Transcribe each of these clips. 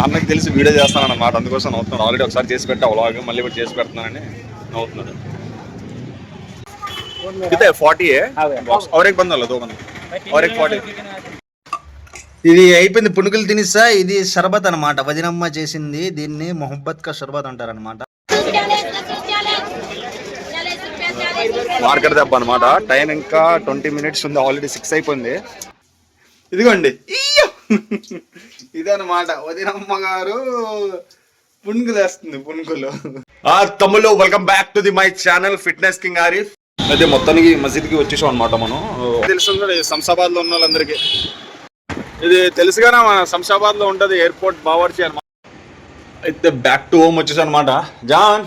అన్నకి తెలిసి వీడియో చేస్తాను అన్నమాట, అందుకోసం నవ్వుతున్నాడు. ఆల్రెడీ ఒకసారి చేసి పెట్టా వ్లాగ్, మళ్ళీ ఇప్పుడు చేసి పెడుతున్నానని నవ్వుతున్నాడు. कितने 40 है और एक बंदा लो, 2 बंदे और एक 40. ఇది అయిపోయింది పునుకులు తినిస్తా. ఇది షర్బత్ అనమాట, వదినమ్మ చేసింది. దీన్ని మొహబ్బత్ కా షర్బత్ అంటారు అనమాట. మార్కెట్ దెబ్బ అనమాట. టైం ఇంకా 20 minutes ఉంది, ఆల్రెడీ 6 అయిపోయింది. ఇదిగోండి ఇదనమాట వదినమ్మ గారు పునుకులు వేస్తుంది. పునుకులు తమ్ముళ్ళు, welcome back to the my channel fitness king Arif. అయితే మొత్తానికి మసీద్కి వచ్చేసాం అనమాట. మనం తెలుసు శంషాబాద్ లో ఉన్న వాళ్ళందరికీ ఇది తెలుసుగానే, మన శంషాబాద్ లో ఉంటది ఎయిర్పోర్ట్ బావర్చి అనమాట. అయితే బ్యాక్ టు హోమ్ వచ్చేసాం అనమాట. జాన్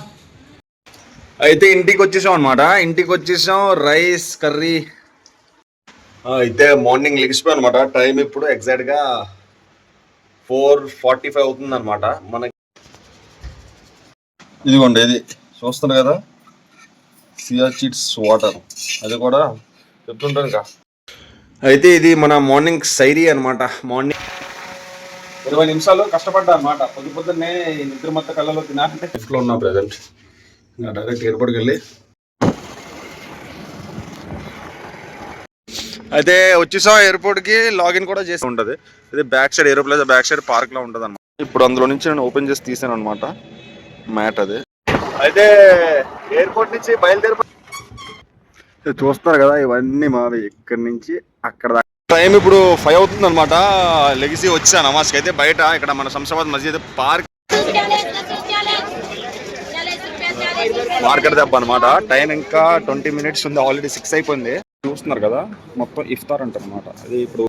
అయితే ఇంటికి వచ్చేసాం అనమాట. ఇంటికి వచ్చేసాం, రైస్ కర్రీ. అయితే మార్నింగ్ లెగిసిపోయాం అనమాట. టైం ఇప్పుడు ఎగ్జాక్ట్ గా 4:45 అవుతుంది అనమాట. మనకి ఇదిగోండి, ఇది చూస్తారు కదా, సియాచిట్స్ వాటర్, అది కూడా చెప్తుంటాను కా. అయితే ఇది మన మార్నింగ్ సైరీ అనమాట. మార్నింగ్ 20 నిమిషాలు కష్టపడ్డా అనమాట. పొద్దున్నే నిద్ర మొత్తం కళ్ళలో తినాలంటే ఇంట్లో ఉన్నా ప్రెసెంట్. డైరెక్ట్ ఎయిర్పోర్ట్కి వెళ్ళి అయితే వచ్చేసాం. ఎయిర్పోర్ట్కి లాగిన్ కూడా చేసి ఉంటుంది. ఇది back side aeroplane back side park లో ఉంటుంది అనమాట. ఇప్పుడు అందులో నుంచి నేను ఓపెన్ చేసి తీసాను అనమాట మ్యాట్. అది అయితే ఎయిర్పోర్ట్ నుంచి బయలుదేరి చూస్తారు కదా, ఇవన్నీ మావి. ఇక్కడి నుంచి అక్కడ టైం ఇప్పుడు 5 అవుతుంది అనమాట. లెగిసి వచ్చాను నమాజ్కి. అయితే బయట ఇక్కడ మన శంషాబాద్ మస్జిద్ పార్క్ మార్కెట్ దెబ్బ అనమాట. టైం ఇంకా 20 minutes ఉంది, ఆల్రెడీ 6 అయిపోయింది. చూస్తున్నారు కదా, మొత్తం ఇఫ్తార్ అంటారు అనమాట. అది ఇప్పుడు